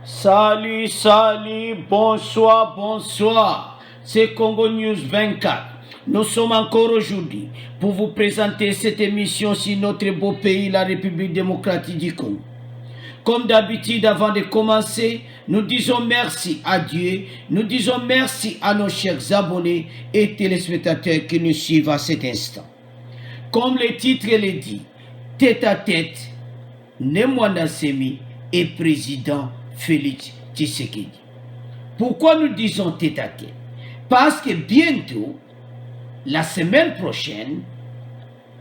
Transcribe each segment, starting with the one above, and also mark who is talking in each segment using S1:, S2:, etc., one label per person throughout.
S1: Salut, salut, bonsoir, bonsoir. C'est Congo News 24. Nous sommes encore aujourd'hui pour vous présenter cette émission sur notre beau pays, la République démocratique du Congo. Comme d'habitude, avant de commencer, nous disons merci à Dieu, nous disons merci à nos chers abonnés et téléspectateurs qui nous suivent à cet instant. Comme le titre le dit, tête à tête, Nemwanda Semi et président Félix Tshisekedi. Pourquoi nous disons tête à tête? Parce que bientôt, la semaine prochaine,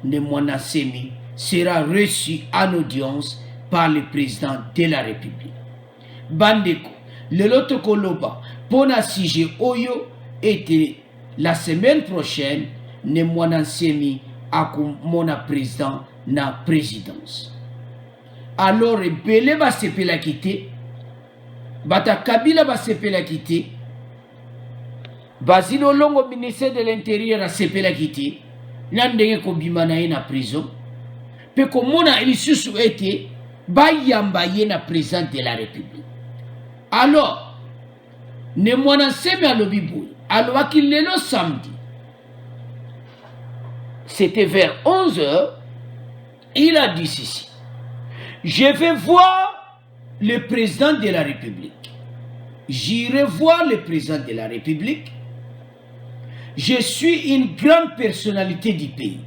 S1: Nemwanda Semi sera reçu en audience par le président de la République. Bandeko, le loto koloba, pona sujet oyo était la semaine prochaine, Nemwanda Semi akumona président na présidence. Alors, Bele va se la quitter, Bata Kabila va se la quitter, Basile Longo, ministère de l'Intérieur, va se la quitter, Nandenge Kobimana na prison, pe komona ilisusu ete, Bayamba na président de la République. Alors, Nemwanda Semi à l'Obibou, alors qu'il est le samedi, c'était vers 11h, il a dit ceci. Je vais voir le président de la République. J'irai voir le président de la République. Je suis une grande personnalité du pays.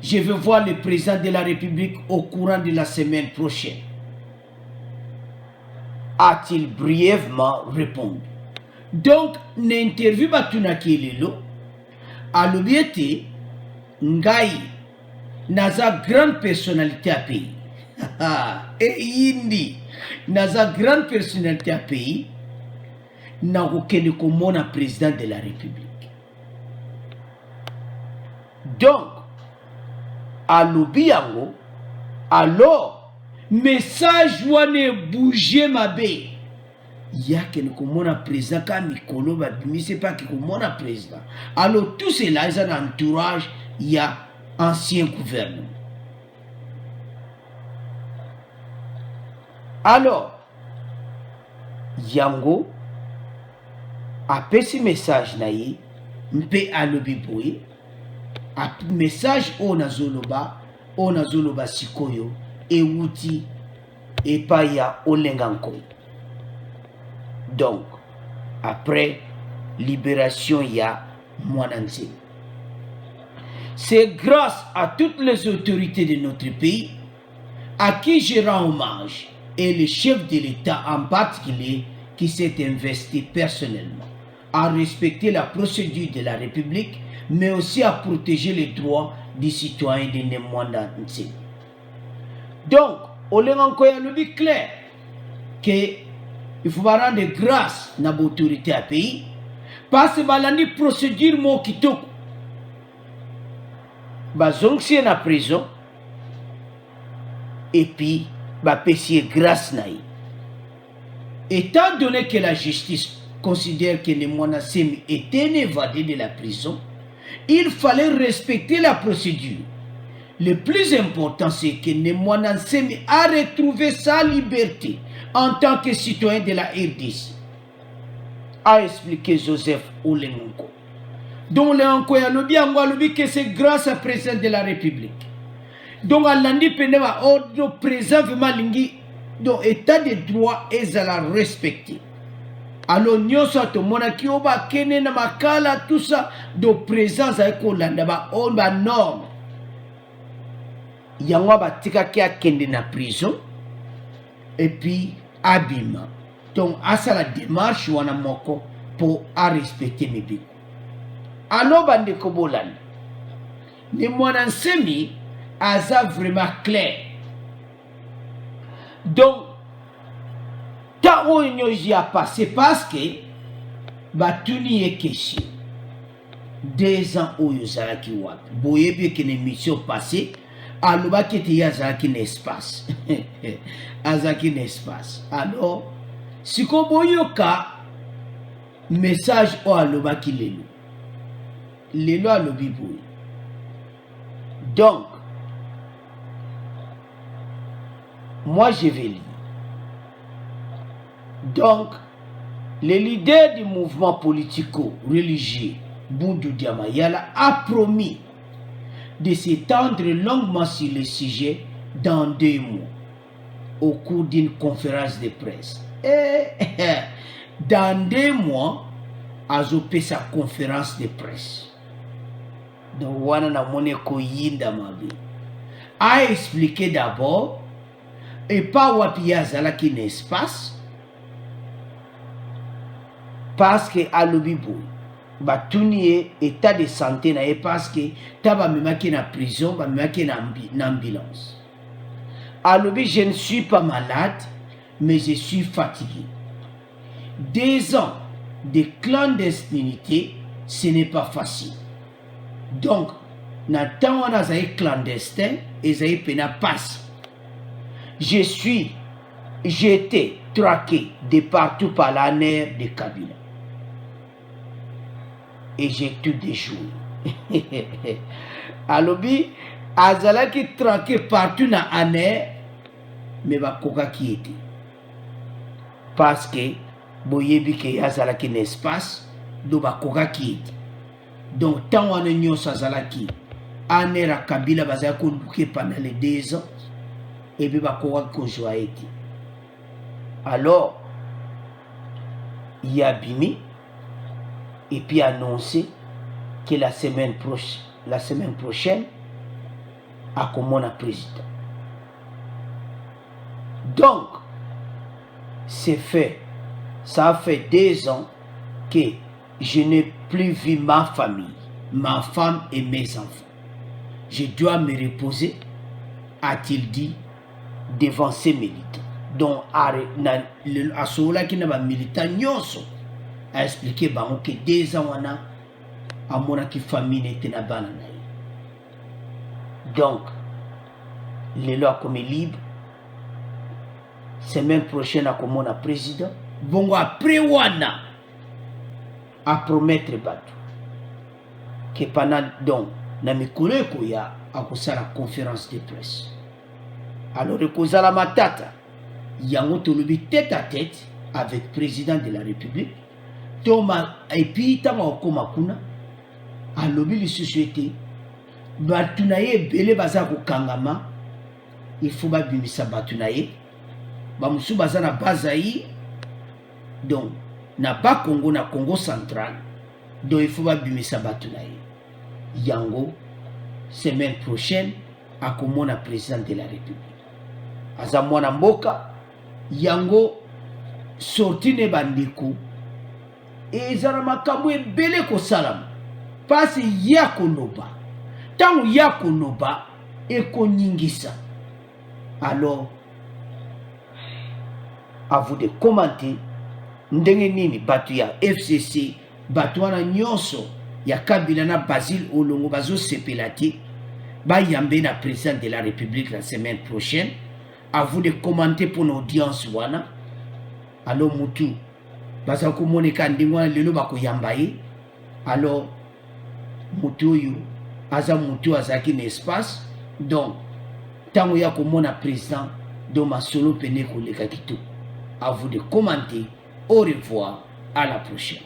S1: Je vais voir le président de la République au courant de la semaine prochaine. A-t-il brièvement répondu. Donc, l'interview Batunaki Lelo a l'objectif Ngai naza grande personnalité à pays. Et indi naza grande personnalité à pays n'a aucun comme président de la République. Donc, à l'obiango, alors, message wane bouger ma bé. Ya que nous comme président quand Mikolo va c'est pas que comme président. Alors tout cela est un entourage, il y a ancien gouvernement. Alors, Yango a fait ce message naïe, mpe alobiboui, a message on a zoloba sikoyo, et wuti, et paya olenganko. Donc, après libération, il y a Mwananse. C'est grâce à toutes les autorités de notre pays à qui je rends hommage et le chef de l'État en particulier qui s'est investi personnellement à respecter la procédure de la République mais aussi à protéger les droits des citoyens de Nemwanda Nse. Donc, Olengankoya le dit clair que il faut rendre grâce à l'autorité à pays parce que la procédure mo kitoko bazongsi na prison et puis pesier grâce naï. Étant donné que la justice considère que Nemwanda Semi était évadé de la prison, il fallait respecter la procédure. Le plus important, c'est que Nemwanda Semi a retrouvé sa liberté en tant que citoyen de la RDC, a expliqué Joseph Olengonko. Donc, le dit que c'est grâce au président de la République. Donc, Alandi Penema, le président vraiment lingi, donc, état de droit est à la respecter. Alors, nous sommes monaki oba kene na makala tout ça, de présence avec Olanda ba on ba norme. Yangwa ba tika kia kende na prison et puis abima. Donc, à ça la démarche wana moko pour respecter mes biko. Alors, bande kobolan, Nemwanda Semi aza vraiment clair. Donc, ta onyoji a passé parce que batuni est question. 2 ans au yozaraki wat. Boyebi que l'émission passée, aloba qui était yazaki n'espace. Azaki n'espace. Alors, si ko boyoka message o aloba ki lelo. Lelo alobi boy. Donc, moi je vais lire. Donc, le leader du mouvement politico-religieux, Boundou Diamayala, a promis de s'étendre longuement sur le sujet dans 2 mois, au cours d'une conférence de presse. Et dans 2 mois, a fait sa conférence de presse. Donc, Wana Moneko Yinda Mabi a expliqué d'abord, et pas Wapia Zala qui n'espace, parce que à l'Obibou, batuni état de santé na parce que taba memaki na prison, ba memaki na ambulance. Alors je ne suis pas malade, mais je suis fatigué. 2 ans de clandestinité, ce n'est pas facile. Donc, na temps on a clandestin et ça pena passe. J'ai été traqué de partout par la nerf de Kabila. Et j'ai tout déjoué. Alobi, Azala qui traqué partout dans l'année, mais va koka qui était. Parce que, boyebi que Azala qui n'espace, do ba koka qui était. Donc, tant on a nyon Azala qui, année la Kabila baza ko bouquet pendant les 2 ans, et puis ba koka ko joa été. Alors, il y a Bimi, et puis annoncé que la semaine prochaine, à comment on a président. Donc, c'est fait. Ça a fait 2 ans que je n'ai plus vu ma famille, ma femme et mes enfants. Je dois me reposer, a-t-il dit, devant ces militants. Donc, à ceux-là qui n'ont pas militant, a expliqué que 2 ans on a mon famille n'était pas banane. Donc, les lois comme libre, semaine prochaine à comme on a président, bon après wana à promettre bateau que pendant donc na mikolo ya a la conférence de presse. Alors que la matata yango tolobi tête à tête avec le président de la République. Thomas et puis tama okoma kuna alobi li société batunaye belé baza ko kangama il faut ba bimisa batunaye ba musu baza na bazayi donc na ba Congo na Congo central donc il faut ba bimisa batunaye yango semaine prochaine à komona président de la République aza mwana mboka yango sorti ne bandiko et ezala makambo ebele kosalama pasi ya konoba tango ya konoba ekonyingisa. Alors à vous de commenter ndenge nini batu ya FCC batu wana nyonso ya Kabila na Basile Olongo bazo sepelati ba yambe na président de la République la semaine prochaine. À vous de commenter pour l'audience wana. Alors mutu basa ko monika ndingwa lelo bako yambaye. Alors mutu yu aza mutu azaki n'espace donc tango ya ko mona président do masolo pene ko leka kitu. À vous de commenter. Au revoir, à la prochaine.